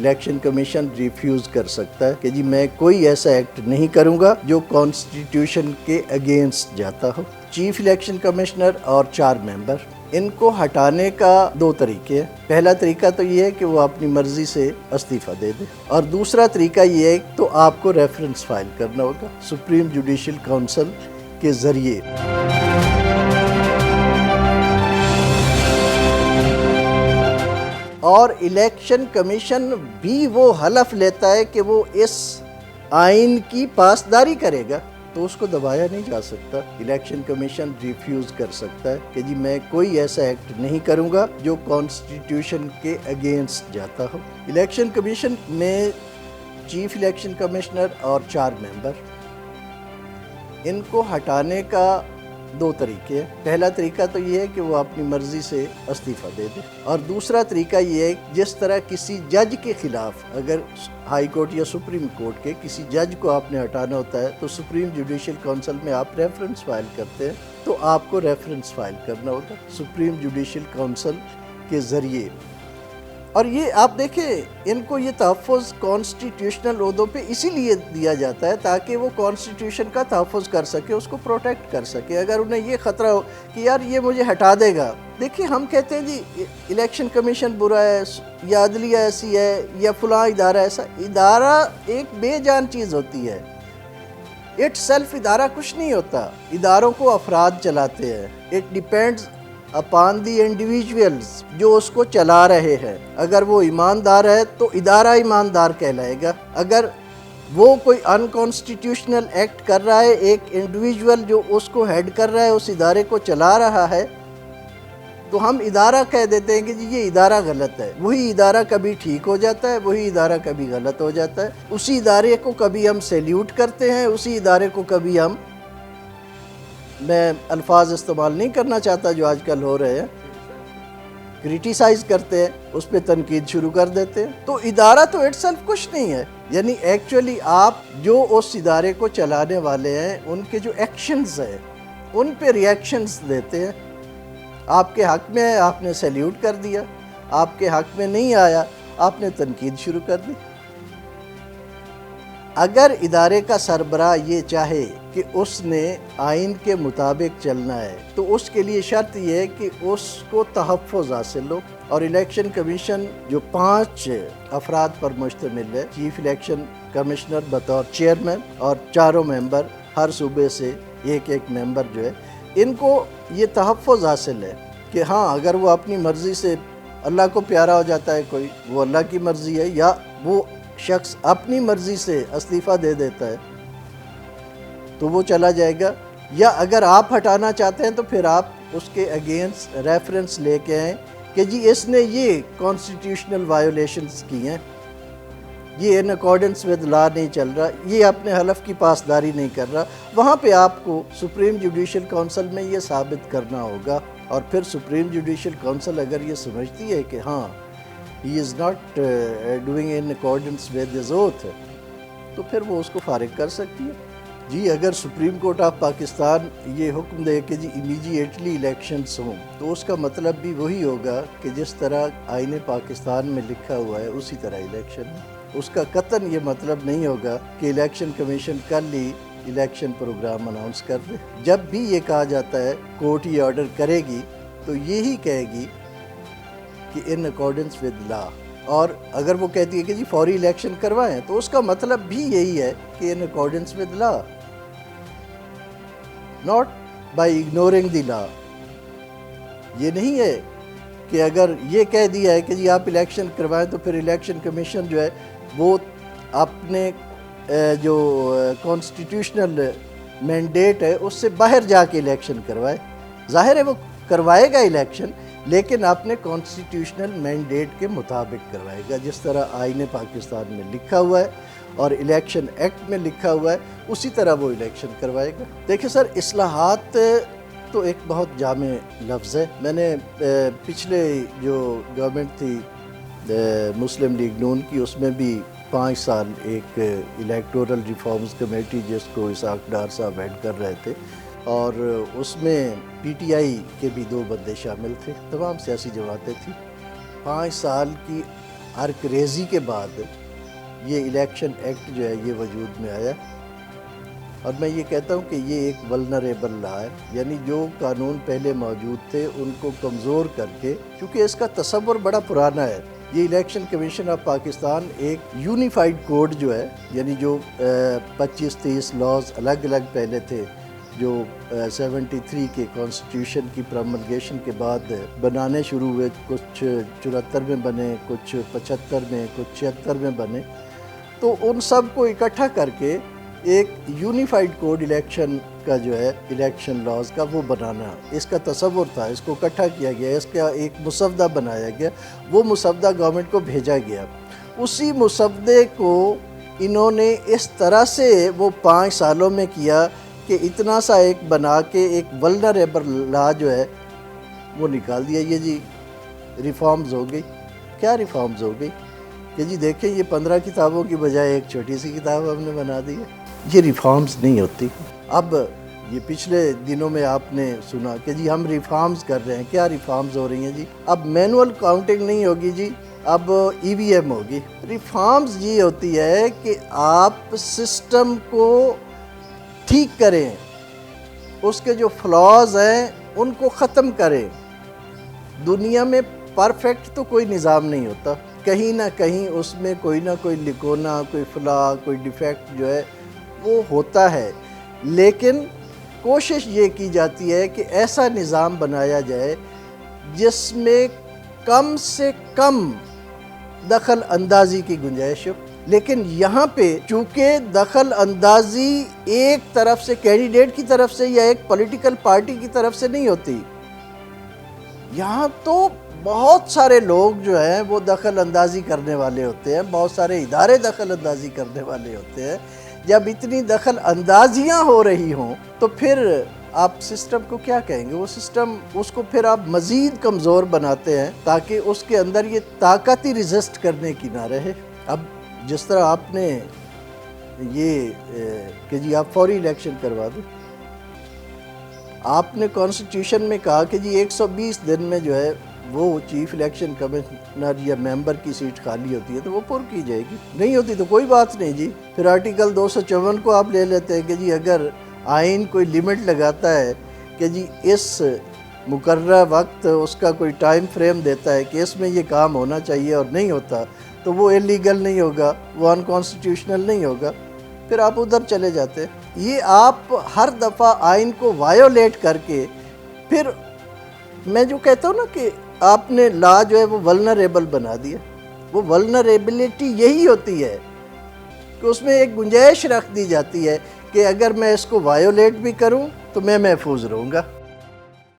Election commission refuse کر سکتا ہے کہ جی میں کوئی ایسا ایکٹ نہیں کروں گا جو کانسٹیٹیوشن کے اگینسٹ جاتا ہو۔ چیف الیکشن کمشنر اور 4 ممبر، ان کو ہٹانے کا 2 طریقے ہیں۔ پہلا طریقہ تو یہ ہے کہ وہ اپنی مرضی سے استعفیٰ دے دے، اور دوسرا طریقہ یہ ہے تو آپ کو ریفرنس فائل کرنا ہوگا سپریم جوڈیشل کونسل کے ذریعے۔ اور الیکشن کمیشن بھی وہ حلف لیتا ہے کہ وہ اس آئین کی پاسداری کرے گا، تو اس کو دبایا نہیں جا سکتا۔ الیکشن کمیشن ریفیوز کر سکتا ہے کہ جی میں کوئی ایسا ایکٹ نہیں کروں گا جو کانسٹیٹیوشن کے اگینسٹ جاتا ہو۔ الیکشن کمیشن میں چیف الیکشن کمشنر اور 4 ممبر، ان کو ہٹانے کا 2 طریقے ہیں۔ پہلا طریقہ تو یہ ہے کہ وہ اپنی مرضی سے استعفیٰ دے دے، اور دوسرا طریقہ یہ ہے جس طرح کسی جج کے خلاف، اگر ہائی کورٹ یا سپریم کورٹ کے کسی جج کو آپ نے ہٹانا ہوتا ہے تو سپریم جوڈیشل کونسل میں آپ ریفرنس فائل کرتے ہیں، تو آپ کو ریفرنس فائل کرنا ہوگا سپریم جوڈیشل کونسل کے ذریعے۔ اور یہ آپ دیکھیں، ان کو یہ تحفظ کانسٹیٹیوشنل عہدوں پہ اسی لیے دیا جاتا ہے تاکہ وہ کانسٹیٹیوشن کا تحفظ کر سکے، اس کو پروٹیکٹ کر سکے۔ اگر انہیں یہ خطرہ ہو کہ یار یہ مجھے ہٹا دے گا، دیکھیں ہم کہتے ہیں جی الیکشن کمیشن برا ہے، یا عدلیہ ایسی ہے، یا فلاں ادارہ ایسا۔ ادارہ ایک بے جان چیز ہوتی ہے، اٹ سیلف ادارہ کچھ نہیں ہوتا، اداروں کو افراد چلاتے ہیں۔ It depends upon the individuals جو اس کو چلا رہے ہیں۔ اگر وہ ایماندار ہے تو ادارہ ایماندار کہلائے گا، اگر وہ کوئی انکانسٹیٹیوشنل ایکٹ کر رہا ہے، ایک انڈیویجول جو اس کو ہیڈ کر رہا ہے، اس ادارے کو چلا رہا ہے، تو ہم ادارہ کہہ دیتے ہیں کہ جی یہ ادارہ غلط ہے۔ وہی ادارہ کبھی ٹھیک ہو جاتا ہے، وہی ادارہ کبھی غلط ہو جاتا ہے۔ اسی ادارے کو کبھی ہم سیلیوٹ کرتے ہیں، اسی ادارے کو کبھی ہم، میں الفاظ استعمال نہیں کرنا چاہتا جو آج کل ہو رہے ہیں، کریٹیسائز کرتے ہیں، اس پہ تنقید شروع کر دیتے ہیں۔ تو ادارہ تو اٹ سیلف کچھ نہیں ہے، یعنی ایکچولی آپ جو اس ادارے کو چلانے والے ہیں، ان کے جو ایکشنز ہیں ان پہ ریئیکشنز دیتے ہیں۔ آپ کے حق میں ہے، آپ نے سیلیوٹ کر دیا، آپ کے حق میں نہیں آیا، آپ نے تنقید شروع کر دی۔ اگر ادارے کا سربراہ یہ چاہے کہ اس نے آئین کے مطابق چلنا ہے تو اس کے لیے شرط یہ ہے کہ اس کو تحفظ حاصل ہو، اور الیکشن کمیشن جو 5 افراد پر مشتمل ہے، چیف الیکشن کمشنر بطور چیئرمین اور 4 ممبر، ہر صوبے سے ایک ممبر جو ہے، ان کو یہ تحفظ حاصل ہے کہ ہاں اگر وہ اپنی مرضی سے، اللہ کو پیارا ہو جاتا ہے کوئی، وہ اللہ کی مرضی ہے، یا وہ شخص اپنی مرضی سے استعفیٰ دے دیتا ہے تو وہ چلا جائے گا، یا اگر آپ ہٹانا چاہتے ہیں تو پھر آپ اس کے اگینسٹ ریفرنس لے کے آئیں کہ جی اس نے یہ کانسٹیٹیوشنل وائیولیشنز کی ہیں، یہ ان اکارڈنس ود لا نہیں چل رہا، یہ اپنے حلف کی پاسداری نہیں کر رہا۔ وہاں پہ آپ کو سپریم جوڈیشل کونسل میں یہ ثابت کرنا ہوگا، اور پھر سپریم جوڈیشل کونسل اگر یہ سمجھتی ہے کہ ہاں he is not doing in accordance with his oath، تو پھر وہ اس کو فارغ کر سکتی ہے۔ جی اگر سپریم کورٹ آف پاکستان یہ حکم دے کہ جی امیڈیٹلی الیکشنز ہوں، تو اس کا مطلب بھی وہی ہوگا کہ جس طرح آئین پاکستان میں لکھا ہوا ہے اسی طرح الیکشن ہے۔ اس کا قطعاً یہ مطلب نہیں ہوگا کہ الیکشن کمیشن کل ہی الیکشن پروگرام اناؤنس کر دے۔ جب بھی یہ کہا جاتا ہے کورٹ یہ آرڈر کرے گی تو یہی کہے گی کہ ان اکارڈنس ود لا، اور اگر وہ کہتی ہے کہ جی فوری الیکشن کروائیں تو اس کا مطلب بھی یہی ہے کہ in accordance with law, not by ignoring the law. یہ نہیں ہے کہ اگر یہ کہہ دیا ہے کہ جی آپ الیکشن کروائیں تو پھر الیکشن کمیشن جو ہے وہ اپنے جو کانسٹیٹیوشنل مینڈیٹ ہے اس سے باہر جا کے الیکشن کروائے۔ ظاہر ہے وہ کروائے گا الیکشن، لیکن اپنے کانسٹیٹیوشنل مینڈیٹ کے مطابق کروائے گا، جس طرح آئین پاکستان میں لکھا ہوا ہے اور الیکشن ایکٹ میں لکھا ہوا ہے اسی طرح وہ الیکشن کروائے گا۔ دیکھیں سر، اصلاحات تو ایک بہت جامع لفظ ہے۔ میں نے پچھلے جو گورنمنٹ تھی مسلم لیگ نون کی، اس میں بھی 5 سال ایک الیکٹورل ریفارمز کمیٹی جس کو اسحاق ڈار صاحب ہیڈ کر رہے تھے، اور اس میں پی ٹی آئی کے بھی 2 بندے شامل تھے، تمام سیاسی جماعتیں تھیں۔ 5 سال کی عرق ریزی کے بعد یہ الیکشن ایکٹ جو ہے یہ وجود میں آیا، اور میں یہ کہتا ہوں کہ یہ ایک ولنریبل لا ہے، یعنی جو قانون پہلے موجود تھے ان کو کمزور کر کے، کیونکہ اس کا تصور بڑا پرانا ہے۔ یہ الیکشن کمیشن آف پاکستان ایک یونیفائیڈ کوڈ جو ہے، یعنی جو 25-30 لاز الگ الگ پہلے تھے، جو 73 کے کانسٹیٹیوشن کی پروملگیشن کے بعد بنانے شروع ہوئے، کچھ 74 میں بنے، کچھ 75 میں، کچھ 76 میں بنے، تو ان سب کو اکٹھا کر کے ایک یونیفائیڈ کوڈ الیکشن کا جو ہے الیکشن لاز کا وہ بنانا، اس کا تصور تھا، اس کو اکٹھا کیا گیا، اس کا ایک مسودہ بنایا گیا، وہ مسودہ گورنمنٹ کو بھیجا گیا۔ اسی مسودے کو انہوں نے اس طرح سے وہ 5 سالوں میں کیا کہ اتنا سا ایک بنا کے ایک ولنریبل لا جو ہے وہ نکال دیا۔ یہ جی ریفارمز ہو گئی۔ کیا ریفارمز ہو گئی کہ جی دیکھیں یہ 15 کتابوں کی بجائے ایک چھوٹی سی کتاب ہم نے بنا دی ہے۔ یہ ریفارمز نہیں ہوتی۔ اب یہ پچھلے دنوں میں آپ نے سنا کہ جی ہم ریفارمز کر رہے ہیں۔ کیا ریفارمز ہو رہی ہیں جی؟ اب مینول کاؤنٹنگ نہیں ہوگی جی، اب EVM ہوگی۔ ریفارمز یہ ہوتی ہے کہ آپ سسٹم کو ٹھیک کریں، اس کے جو فلاز ہیں ان کو ختم کریں۔ دنیا میں پرفیکٹ تو کوئی نظام نہیں ہوتا، کہیں نہ کہیں اس میں کوئی نہ کوئی لکونا، کوئی فلا، کوئی ڈیفیکٹ جو ہے وہ ہوتا ہے، لیکن کوشش یہ کی جاتی ہے کہ ایسا نظام بنایا جائے جس میں کم سے کم دخل اندازی کی گنجائش ہو۔ لیکن یہاں پہ چونکہ دخل اندازی ایک طرف سے، کینڈیڈیٹ کی طرف سے یا ایک پولیٹیکل پارٹی کی طرف سے نہیں ہوتی، یہاں تو بہت سارے لوگ جو ہیں وہ دخل اندازی کرنے والے ہوتے ہیں، بہت سارے ادارے دخل اندازی کرنے والے ہوتے ہیں۔ جب اتنی دخل اندازیاں ہو رہی ہوں تو پھر آپ سسٹم کو کیا کہیں گے؟ وہ سسٹم، اس کو پھر آپ مزید کمزور بناتے ہیں تاکہ اس کے اندر یہ طاقت ہی ریزسٹ کرنے کی نہ رہے۔ اب جس طرح آپ نے یہ کہ جی آپ فوری الیکشن کروا دیں، آپ نے کانسٹیٹیوشن میں کہا کہ جی 120 دن میں جو ہے وہ چیف الیکشن کمشنر یا ممبر کی سیٹ خالی ہوتی ہے تو وہ پر کی جائے گی، نہیں ہوتی تو کوئی بات نہیں جی۔ پھر آرٹیکل 254 کو آپ لے لیتے ہیں کہ جی اگر آئین کوئی لیمٹ لگاتا ہے کہ جی اس مقررہ وقت اس کا کوئی ٹائم فریم دیتا ہے کہ اس میں یہ کام ہونا چاہیے اور نہیں ہوتا تو وہ انلیگل نہیں ہوگا، وہ انکانسٹیٹیوشنل نہیں ہوگا، پھر آپ ادھر چلے جاتے ہیں۔ یہ آپ ہر دفعہ آئین کو وائیولیٹ کر کے، پھر میں جو کہتا ہوں نا کہ آپ نے لا جو ہے وہ ولنریبل بنا دیا۔ وہ ولنریبلٹی یہی ہوتی ہے کہ اس میں ایک گنجائش رکھ دی جاتی ہے کہ اگر میں اس کو وائیولیٹ بھی کروں تو میں محفوظ رہوں گا۔